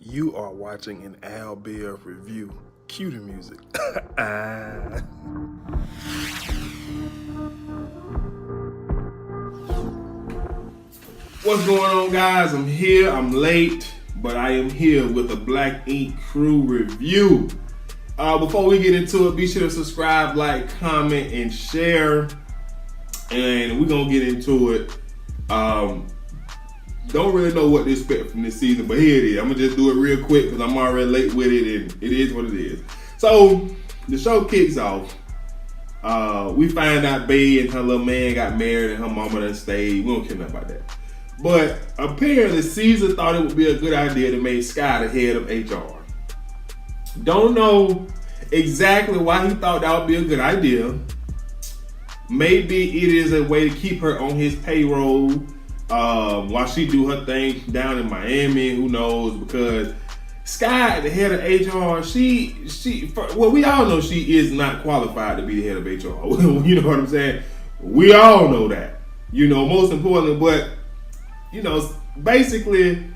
You are watching an Al Bear review. Cue the music. What's going on, guys? I'm here. I'm late, but I am here with a Black Ink Crew review. Before we get into it, be sure to subscribe, like, comment, and share. And we're going to get into it. Don't really know what to expect from this season, but here it is. I'm going to just do it real quick because I'm already late with it, and it is what it is. So, the show kicks off. We find out Bae and her little man got married and her mama done stayed. We don't care nothing about that. But apparently, Caesar thought it would be a good idea to make Sky the head of HR. Don't know exactly why he thought that would be a good idea. Maybe it is a way to keep her on his payroll while she do her thing down in Miami. Who knows? Because Sky, the head of HR, we all know she is not qualified to be the head of HR. You know what I'm saying? We all know that. Most importantly, but basically,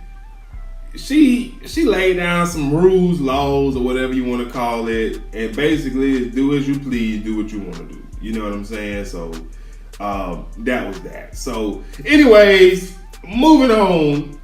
she laid down some rules, laws, or whatever you want to call it, and basically do as you please, do what you want to do. You know what I'm saying? So that was that. So, anyways, moving on.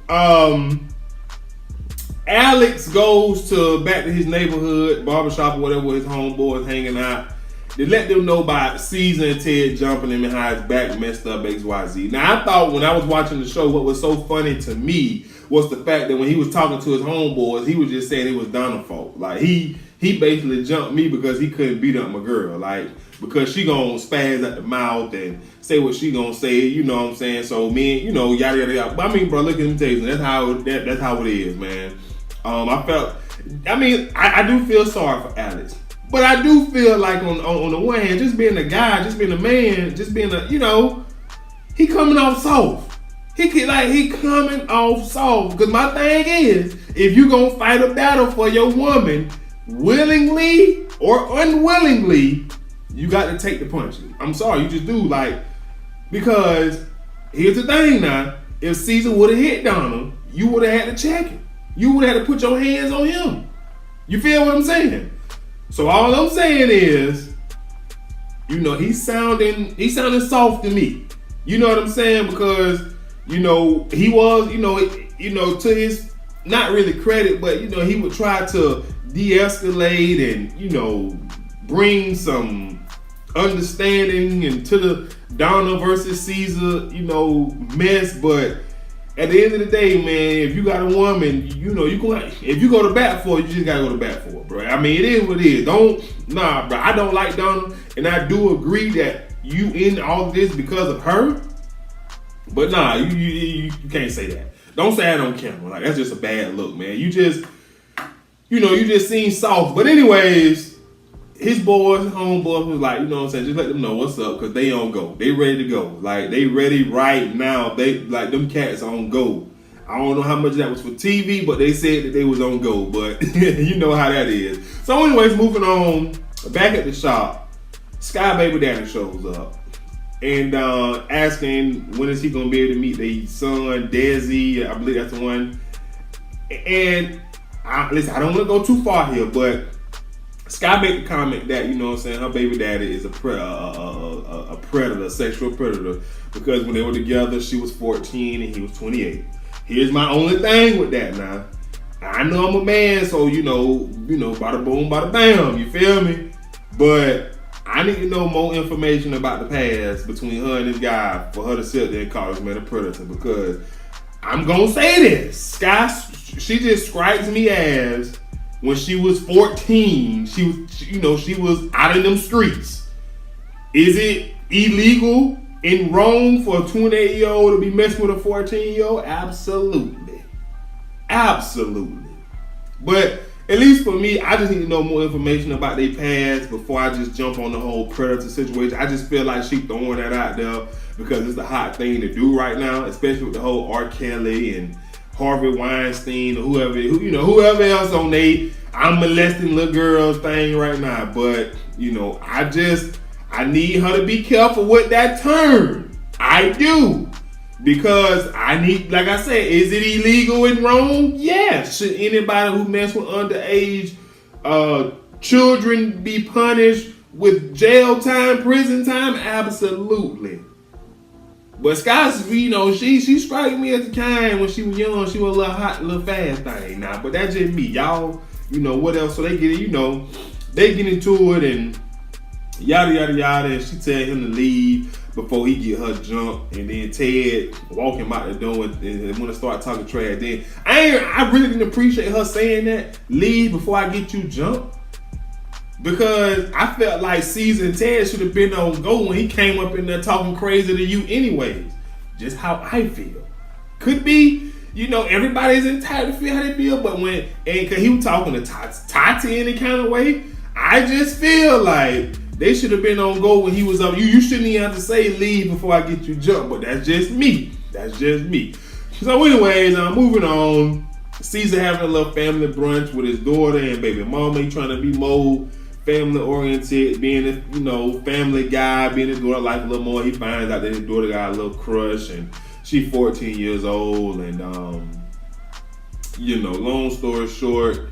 Alex goes back to his neighborhood barbershop or whatever with his homeboys hanging out. They let them know about Caesar and Ted jumping him behind his back, messed up XYZ. Now, I thought when I was watching the show, what was so funny to me was the fact that when he was talking to his homeboys, he was just saying it was Donna's fault. Like, he basically jumped me because he couldn't beat up my girl. Like, because she gonna spaz at the mouth and say what she gonna say, you know what I'm saying? So, me, yada, yada, yada. But I mean, bro, look at him tell you, that's how it is, man. I do feel sorry for Alex. But I do feel like on the one hand, just being a guy, just being a man, just being he coming off soft. He coming off soft. Because my thing is, if you gonna fight a battle for your woman, willingly or unwillingly, you got to take the punches. I'm sorry, you just do. Because here's the thing now, if Caesar would have hit Donna, you would have had to check him. You would have had to put your hands on him. You feel what I'm saying? So all I'm saying is, he's sounding soft to me. You know what I'm saying? Because, he was, to his, not really credit, but, he would try to de-escalate and, bring some understanding into the Donna versus Caesar, mess. But at the end of the day, man, if you got a woman, if you go to bat for it, you just gotta go to bat for it, bro. I mean, it is what it is. Bro. I don't like Donna, and I do agree that you in all of this because of her. But you can't say that. Don't say that on camera. Like, that's just a bad look, man. You just seem soft. But anyways, his boys, homeboys was like, just let them know what's up, because they on go. They ready to go. Like, they ready right now. They, like, them cats on go. I don't know how much that was for TV, but they said that they was on go. But you know how that is. So anyways, moving on. Back at the shop, Sky baby daddy shows up. And asking when is he going to be able to meet their son, Desi. I believe that's the one. And, listen, I don't want to go too far here, but Sky made the comment that, her baby daddy is a predator, a sexual predator, because when they were together, she was 14 and he was 28. Here's my only thing with that now. I know I'm a man, so, bada boom, bada bam, you feel me? But I need to know more information about the past between her and this guy for her to sit there and call this man a predator, because I'm going to say this. Sky, she describes me as, when she was 14, she was out in them streets. Is it illegal and wrong for a 28-year-old to be messing with a 14-year-old? Absolutely. Absolutely. But at least for me, I just need to know more information about their past before I just jump on the whole predator situation. I just feel like she throwing that out there because it's the hot thing to do right now, especially with the whole R. Kelly and Harvey Weinstein or whoever else on I'm molesting little girls thing right now. But, I need her to be careful with that term. I do. Because I need, like I said, is it illegal and wrong? Yes. Should anybody who mess with underage children be punished with jail time, prison time? Absolutely. But Scott's, she struck me as the kind when she was young. She was a little hot, little fast thing now. But that's just me, y'all. What else? So they get it, they get into it and yada yada yada. And she tell him to leave before he get her jumped. And then Ted walk him out the door and want to start talking trash. Then I really didn't appreciate her saying that. Leave before I get you jumped. Because I felt like Caesar and Ted should have been on go when he came up in there talking crazy to you anyways. Just how I feel. Could be, everybody's entitled to feel how they feel, but because he was talking to Tati in any kind of way, I just feel like they should have been on go when he was up. You shouldn't even have to say leave before I get you jumped, but that's just me. So anyways, moving on. Caesar having a little family brunch with his daughter and baby mama. He trying to be more family oriented, being a family guy, being his daughter like a little more. He finds out that his daughter got a little crush and she's 14 years old and long story short,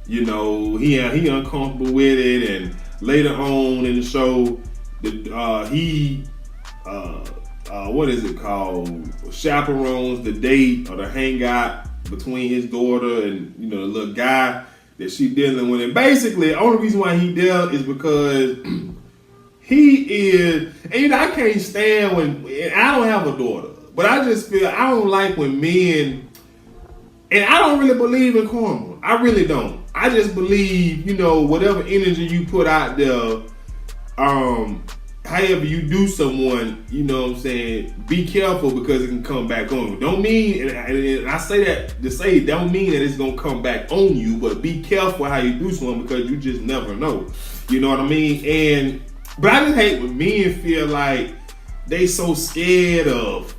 he uncomfortable with it, and later on in the show, what is it called? Chaperones the date or the hangout between his daughter and the little guy that she dealing with. And basically, the only reason why he there is because he is, and I can't stand when, and I don't have a daughter, but I just feel, I don't like when men, and I don't really believe in karma. I really don't. I just believe, whatever energy you put out there, however you do someone, be careful because it can come back on you. Don't mean, and I say that to say, don't mean that it's going to come back on you, but be careful how you do someone because you just never know. You know what I mean? But I just hate when men feel like they so scared of,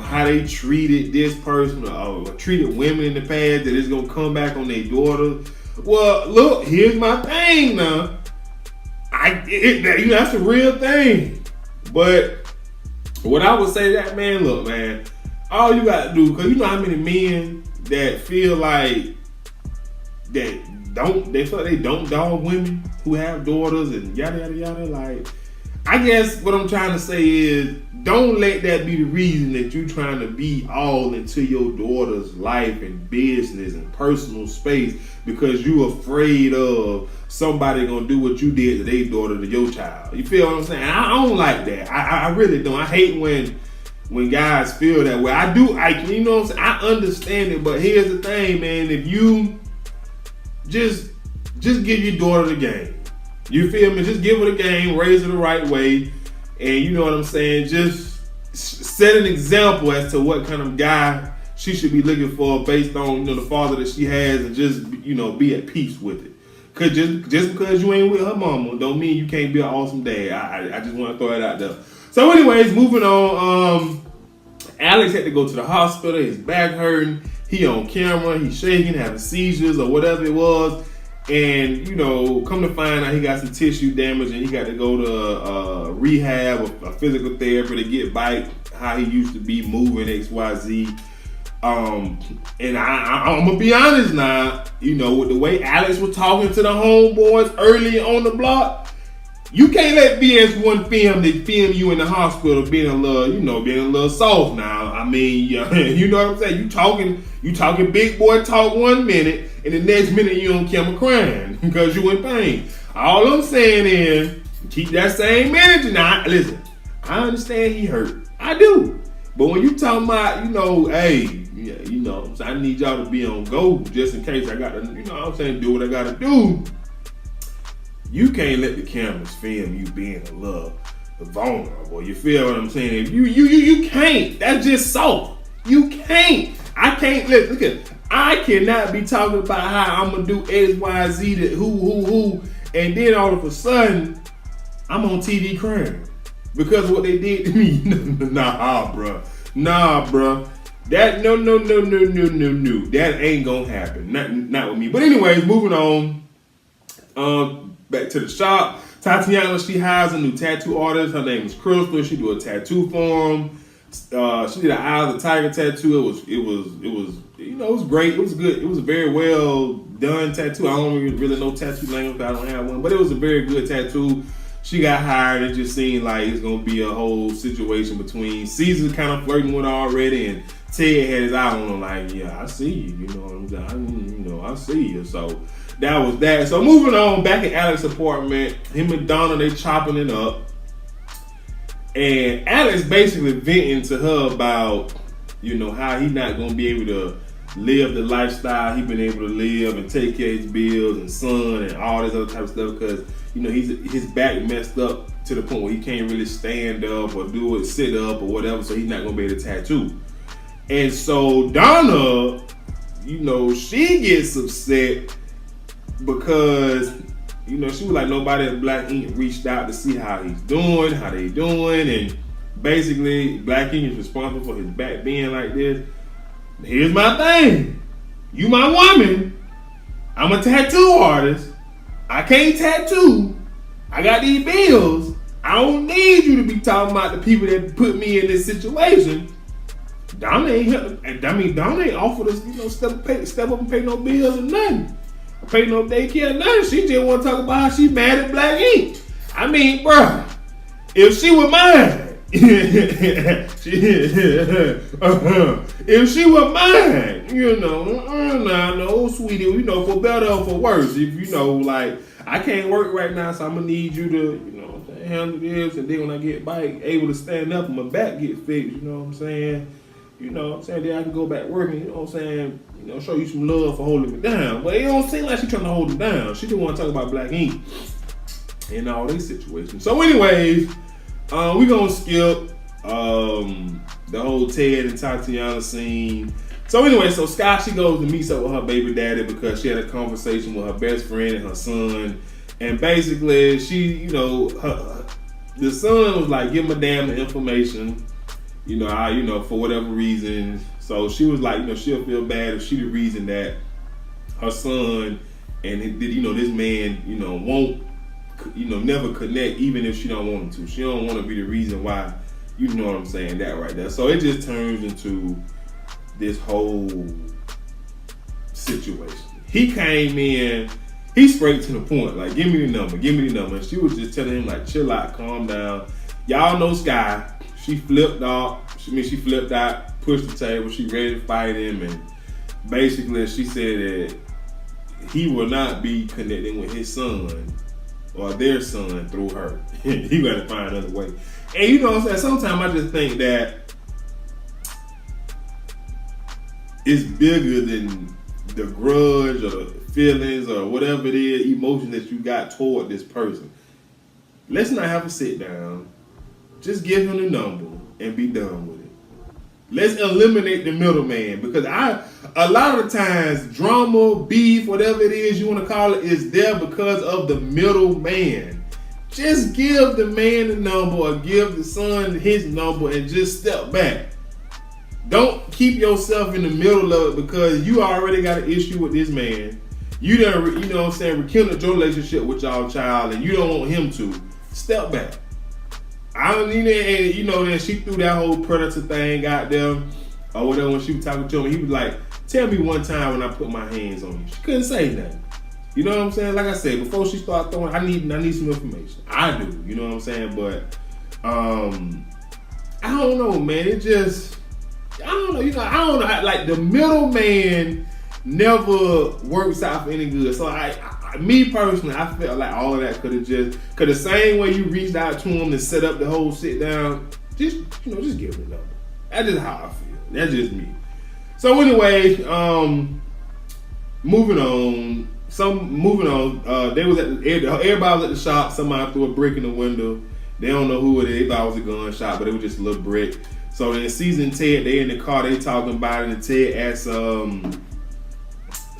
how they treated this person or treated women in the past that it's going to come back on their daughter. Well, look, here's my thing now. That's a real thing. But what I would say that, man, look, man, all you got to do, because you know how many men that feel like they feel like they don't dog women who have daughters and yada, yada, yada. Like, I guess what I'm trying to say is, don't let that be the reason that you're trying to be all into your daughter's life and business and personal space because you're afraid of somebody gonna do what you did to their daughter to your child. You feel what I'm saying? I don't like that. I really don't. I hate when guys feel that way. I do. You know what I'm saying? I understand it, but here's the thing, man. If you just give your daughter the game. You feel me? Just give her the game, raise her the right way, and you know what I'm saying? Just set an example as to what kind of guy she should be looking for based on the father that she has, and just be at peace with it. Cause just because you ain't with her mama don't mean you can't be an awesome dad. I just want to throw it out there. So anyways, moving on. Alex had to go to the hospital. His back hurting. He on camera. He's shaking, having seizures or whatever it was. And, come to find out he got some tissue damage and he got to go to rehab, a physical therapy to get back how he used to be moving XYZ. And I'm going to be honest now, with the way Alex was talking to the homeboys early on the block, you can't let BS1 film you in the hospital being a little soft now. I mean, you know what I'm saying? You talking big boy talk 1 minute, and the next minute you on camera crying because you in pain. All I'm saying is, keep that same energy. Now, listen, I understand he hurt. I do. But when you talking about, hey, I need y'all to be on go just in case I got to, do what I got to do. You can't let the cameras film you being a little vulnerable. You feel what I'm saying? You can't. That's just soft. You can't. I can't look at. I cannot be talking about how I'm gonna do X, Y, Z to who, and then all of a sudden I'm on TV crying because of what they did to me. Nah, bruh. That no. That ain't gonna happen. Not with me. But anyways, moving on. Back to the shop. Tatiana, she hires a new tattoo artist. Her name is Crystal. She do a tattoo for him. She did an Eye of the Tiger tattoo. It was great. It was good. It was a very well done tattoo. I don't really know tattoo language, but I don't have one. But it was a very good tattoo. She got hired. It just seemed like it's gonna be a whole situation between Caesar kind of flirting with her already, and Ted had his eye on him. Like, yeah, I see you. You know what I'm saying? I see you. So that was that. So moving on, back at Alex's apartment, him and Donna, they chopping it up. And Alex basically venting to her about, how he not gonna be able to live the lifestyle he been able to live and take care of his bills and son and all this other type of stuff because, his back messed up to the point where he can't really stand up or do it, sit up or whatever, so he's not gonna be able to tattoo. And so Donna, she gets upset because she was like, nobody at Black Ink reached out to see how he's doing, how they doing, and basically Black Ink is responsible for his back being like this. Here's my thing. You my woman. I'm a tattoo artist. I can't tattoo. I got these bills. I don't need you to be talking about the people that put me in this situation. Donna ain't offered us, step up and pay no bills or nothing. Pay no daycare, nothing. She just want to talk about how she mad at Black Ink. I mean, bruh, if she were mine, if she were mine, no, sweetie, for better or for worse. If like, I can't work right now, so I'm gonna need you to, handle this, and then when I get back, able to stand up and my back get fixed, you know what I'm saying? Then I can go back working, show you some love for holding me down. But it don't seem like she's trying to hold him down. She just want to talk about Black Ink and all these situations. So anyways, we gonna skip the whole Ted and Tatiana scene. So anyway, so Scott, she goes and meets up with her baby daddy because she had a conversation with her best friend and her son. And basically, the son was like, give my damn the information. For whatever reason. So she was like, she'll feel bad if she the reason that her son and this man, won't, never connect, even if she don't want him to. She don't want to be the reason why, you know what I'm saying, that right there. So it just turns into this whole situation. He came in, he straight to the point, like, give me the number. And she was just telling him, like, chill out, calm down. Y'all know Sky. She flipped out, pushed the table, she ready to fight him, and basically she said that he will not be connecting with his son or their son through her. He got to find another way. And you know what I'm saying? Sometimes I just think that it's bigger than the grudge or the feelings or whatever it is, emotion that you got toward this person. Let's not have a sit down. Just give him the number and be done with it. Let's eliminate the middleman, because a lot of the times drama, beef, whatever it is you want to call it, is there because of the middleman. Just give the man the number or give the son his number and just step back. Don't keep yourself in the middle of it because you already got an issue with this man. You done, rekindled your relationship with y'all child and you don't want him to. Step back. I don't need it, and then she threw that whole predator thing out there, or whatever, when she was talking to him. He was like, tell me one time when I put my hands on you. She couldn't say nothing. You know what I'm saying? Like I said, before she started throwing, I need some information. I do, you know what I'm saying? But, I don't know, man. It just, I don't know, I don't know, like the middleman never works out for any good. So me personally, I felt like all of that could the same way you reached out to him to set up the whole sit down, just give him a number. That's just how I feel. That's just me. So anyway, moving on. They was everybody was at the shop. Somebody threw a brick in the window. They don't know who it is. They thought it was a gunshot, but it was just a little brick. So in Caesar and Ted, they in the car, they talking about it, and Ted asked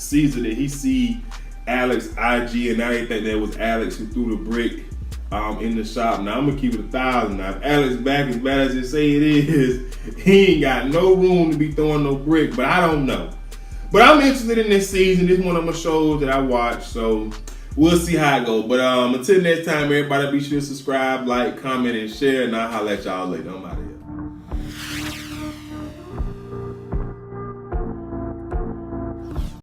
Caesar that he see Alex IG, and now they think that was Alex who threw the brick in the shop. Now I'm gonna keep it 1,000. Now if Alex back as bad as they say it is, he ain't got no room to be throwing no brick. But I don't know. But I'm interested in this season. This is one of my shows that I watch, so we'll see how it goes. But until next time, everybody, be sure to subscribe, like, comment, and share, and I'll holler at y'all later. I'm out of here.